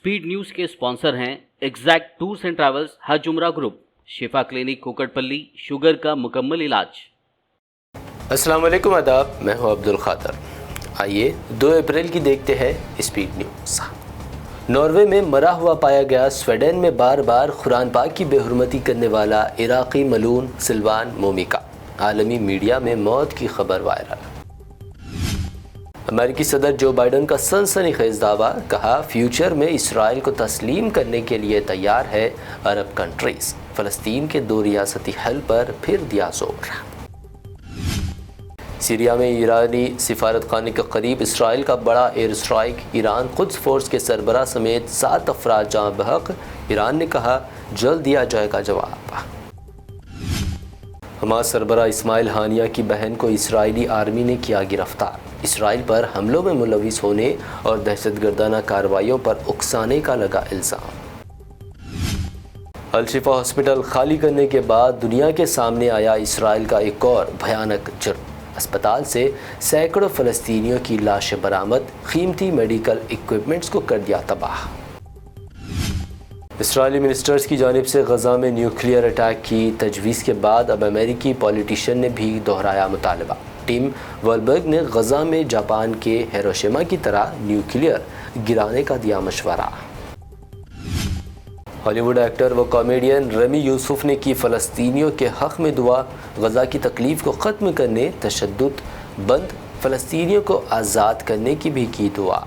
Speed news के sponsor हैं exact tours and travels, हज उम्रा ग्रुप, शिफा क्लिनिक कुकटपल्ली, शुगर का मुकम्मल इलाज। अस्सलाम वालेकुम, आदाब, मैं हूं अब्दुल खादर। आइए 2 अप्रैल की देखते हैं स्पीड न्यूज़। नॉर्वे में मरा हुआ पाया गया स्वीडन में बार बार कुरान पाक की बेहुरमती करने वाला इराक़ी मलून सिल्वान मोमी का आलमी मीडिया में मौत की खबर वायरल। अमेरिकी सदर जो बाइडन का सनसनीखेज दावा, कहा फ्यूचर में इसराइल को तस्लीम करने के लिए तैयार है अरब कंट्रीज, फ़लस्तीन के 2 रियासती हल पर फिर दिया जोर। सीरिया में ईरानी सिफारतखाने के करीब इसराइल का बड़ा एयर स्ट्राइक, ईरान खुद फोर्स के सरबराह समेत 7 अफराद जाँ बहक, ईरान ने कहा जल्द दिया जाएगा जवाब। हमास सरबराह इस्माइल हानिया की बहन को इसराइली आर्मी ने किया गिरफ्तार, इसराइल पर हमलों में मुलविस होने और दहशतगर्दाना कार्रवाइयों पर उकसाने का लगा इल्ज़ाम। अल-शिफा हॉस्पिटल खाली करने के बाद दुनिया के सामने आया इसराइल का एक और भयानक जुर्म, अस्पताल से सैकड़ों फ़लस्तीनियों की लाशें बरामद, कीमती मेडिकल इक्विपमेंट्स को कर दिया तबाह। इसराइली मिनिस्टर्स की जानिब से गज़ा में न्यूक्लियर अटैक की तजवीज़ के बाद अब अमेरिकी पॉलिटिशियन ने भी दोहराया मुतालबा। टिम वॉलबर्ग ने गज़ा में जापान के हिरोशिमा की तरह न्यूक्लियर गिराने का दिया मशवरा। हॉलीवुड एक्टर व कॉमेडियन रमी यूसुफ ने की फ़लस्तीनियों के हक़ में दुआ, गज़ा की तकलीफ़ को ख़त्म करने, तशद्दुद बंद, फ़लस्तीनियों को आज़ाद करने की भी की दुआ।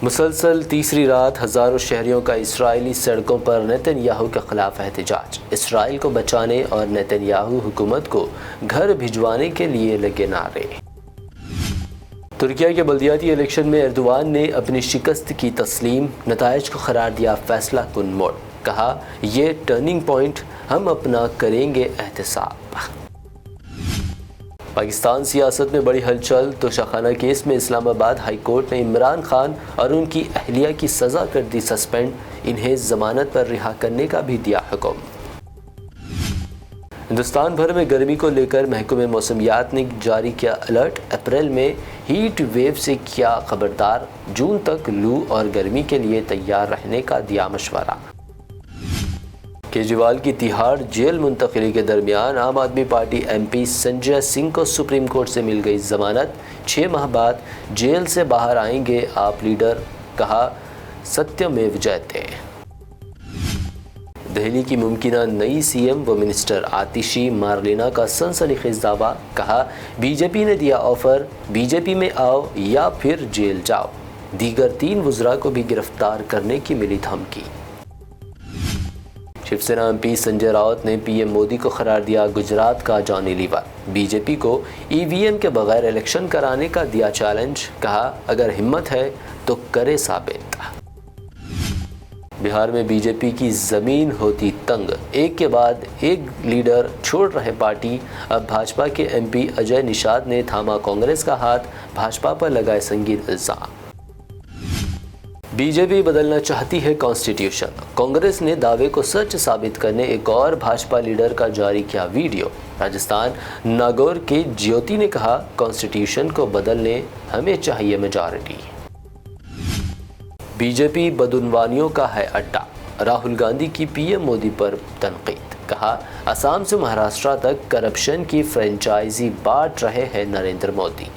मुसलसल तीसरी रात हज़ारों शहरियों का इसराइली सड़कों पर नेतन्याहू के ख़िलाफ़ एहतजाज, इसराइल को बचाने और नेतन्याहू हुकूमत को घर भिजवाने के लिए लगे नारे। तुर्किया के बल्दियाती इलेक्शन में एर्दोगान ने अपनी शिकस्त की तस्लीम, नताइज को करार दिया फैसला कुन मोड़, कहा ये टर्निंग पॉइंट, हम अपना करेंगे एहतसाब। पाकिस्तान सियासत में बड़ी हलचल, तोशाखाना केस में इस्लामाबाद हाई कोर्ट ने इमरान खान और उनकी अहलिया की सज़ा कर दी सस्पेंड, इन्हें ज़मानत पर रिहा करने का भी दिया हुक्म। हिंदुस्तान भर में गर्मी को लेकर महकमे मौसमियात ने जारी किया अलर्ट, अप्रैल में हीट वेव से किया खबरदार, जून तक लू और गर्मी के लिए तैयार रहने का दिया मशवरा। केजरीवाल की तिहाड़ जेल मुंतकिली के दरमियान आम आदमी पार्टी MP संजय सिंह को सुप्रीम कोर्ट से मिल गई जमानत, 6 माह बाद जेल से बाहर आएंगे आप लीडर, कहा सत्यमेव जयते। दिल्ली की मुमकिना नई CM व मिनिस्टर आतिशी मार्लिना का सनसनीखेज दावा, कहा बीजेपी ने दिया ऑफर, बीजेपी में आओ या फिर जेल जाओ, दीगर 3 वुज़रा को भी गिरफ्तार करने की मिली धमकी। शिवसेना MP संजय राउत ने PM मोदी को करार दिया गुजरात का जॉनी लीवर, बीजेपी को EVM के बगैर इलेक्शन कराने का दिया चैलेंज, कहा अगर हिम्मत है तो करे साबित। बिहार में बीजेपी की ज़मीन होती तंग, एक के बाद एक लीडर छोड़ रहे पार्टी, अब भाजपा के MP अजय निषाद ने थामा कांग्रेस का हाथ, भाजपा पर लगाए संगीन इल्ज़ाम। बीजेपी बदलना चाहती है कॉन्स्टिट्यूशन, कांग्रेस ने दावे को सच साबित करने एक और भाजपा लीडर का जारी किया वीडियो। राजस्थान नागौर के ज्योति ने कहा कॉन्स्टिट्यूशन को बदलने हमें चाहिए मेजॉरिटी। बीजेपी बदउनवानियों का है अड्डा, राहुल गांधी की PM मोदी पर तनकीद, कहा असम से महाराष्ट्र तक करप्शन की फ्रेंचाइजी बांट रहे हैं नरेंद्र मोदी।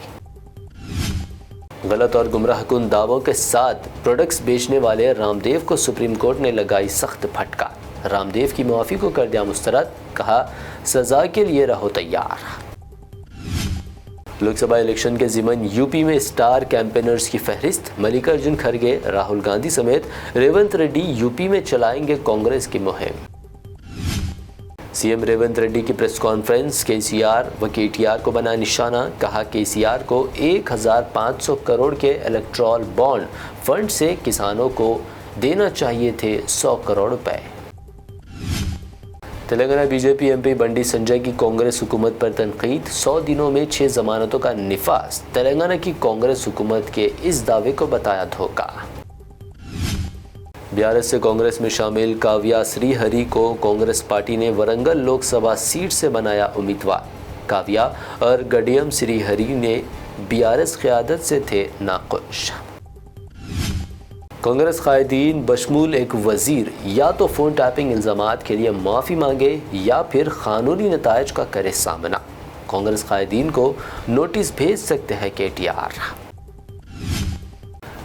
गलत और गुमराहकुन दावों के साथ प्रोडक्ट्स बेचने वाले रामदेव को सुप्रीम कोर्ट ने लगाई सख्त फटकार, रामदेव की मुआफ़ी को कर दिया मुस्तरद, कहा सज़ा के लिए रहो तैयार। लोकसभा इलेक्शन के ज़िमन यूपी में स्टार कैंपेनर्स की फहरिस्त, मल्लिकार्जुन खड़गे, राहुल गांधी समेत रेवंत रेड्डी यूपी में चलाएंगे कांग्रेस की मुहिम। CM रेवंत रेड्डी की प्रेस कॉन्फ्रेंस, KCR व KTR को बना निशाना, कहा KCR को 1500 करोड़ के इलेक्ट्रॉल बॉन्ड फंड से किसानों को देना चाहिए थे 100 करोड़ रुपए। तेलंगाना बीजेपी MP बंडी संजय की कांग्रेस हुकूमत पर तनकीद, 100 दिनों में 6 जमानतों का निफाज, तेलंगाना की कांग्रेस हुकूमत के इस दावे को बताया धोखा। BRS से कांग्रेस में शामिल काव्या श्रीहरि को कांग्रेस पार्टी ने वरंगल लोकसभा सीट से बनाया उम्मीदवार, काव्या और गडियम श्रीहरि ने BRS क़यादत से थे नाखुश। کانگریس قائدین بشمول ایک وزیر یا تو فون ٹیپنگ الزامات کے لیے معافی مانگے یا پھر قانونی نتائج کا کرے سامنا۔ کانگریس قائدین کو نوٹس بھیج سکتے ہیں KTR۔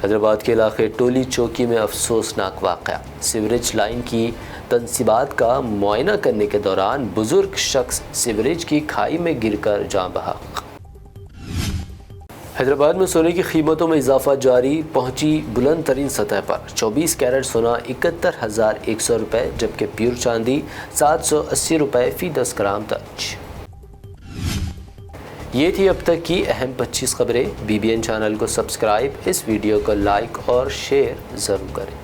حیدرآباد کے علاقے ٹولی چوکی میں افسوسناک واقعہ، سیوریج لائن کی تنصیبات کا معائنہ کرنے کے دوران بزرگ شخص سیوریج کی کھائی میں گر کر جاں بحق۔ حیدرآباد میں سونے کی قیمتوں میں اضافہ جاری، پہنچی بلند ترین سطح پر، 24 کیرٹ سونا 71,100 روپے جبکہ پیور چاندی 780 روپے فی 10 گرام تک۔ یہ تھی اب تک کی اہم 25 خبریں۔ BBN چینل کو سبسکرائب، اس ویڈیو کو لائک اور شیئر ضرور کریں۔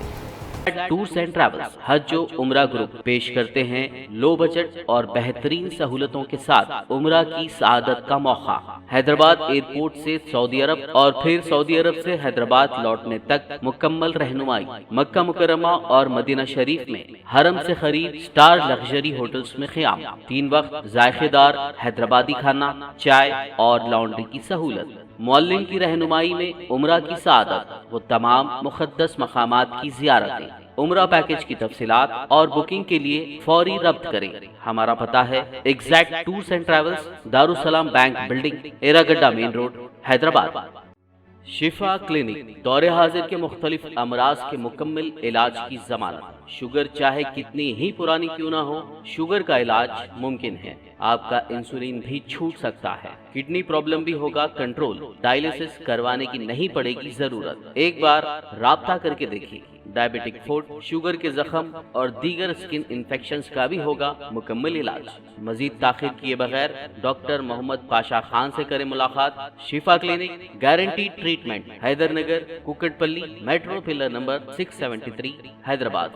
ٹورز اینڈ ٹریولز حج و عمرہ گروپ پیش کرتے ہیں لو بجٹ اور بہترین سہولتوں کے ساتھ عمرہ کی سعادت کا موقع۔ حیدرآباد ایئرپورٹ سے سعودی عرب اور پھر سعودی عرب سے حیدرآباد لوٹنے تک مکمل رہنمائی، مکہ مکرمہ اور مدینہ شریف میں حرم سے قریب سٹار لگژری ہوٹلز میں قیام، 3 وقت ذائقے دار حیدرآبادی کھانا، چائے اور لانڈری کی سہولت، معلم کی رہنمائی میں عمرہ کی سعادت، وہ تمام مقدس مقامات کی زیارتیں۔ عمرہ پیکج کی تفصیلات اور بکنگ کے لیے فوری رابطہ کریں۔ ہمارا پتہ ہے exact tours and travels, Darussalam bank building, Erragadda main road, Hyderabad. Shifa clinic دور حاضر کے مختلف امراض کے مکمل علاج کی ضمانت۔ شوگر چاہے کتنی ہی پرانی کیوں نہ ہو، شوگر کا علاج ممکن ہے۔ آپ کا انسولین بھی چھوٹ سکتا ہے، کڈنی پرابلم بھی ہوگا کنٹرول، ڈائلیسس کروانے کی نہیں پڑے گی ضرورت۔ ایک بار رابطہ کر کے دیکھیے۔ ڈائبیٹک فوڈ، شوگر کے زخم اور دیگر اسکن انفیکشنز کا بھی ہوگا مکمل علاج۔ مزید تاخیر کیے بغیر ڈاکٹر محمد پاشا خان سے کریں ملاقات۔ Shifa clinic, guarantee treatment, Hyder Nagar, Kukatpally, metro pillar number 673، Hyderabad.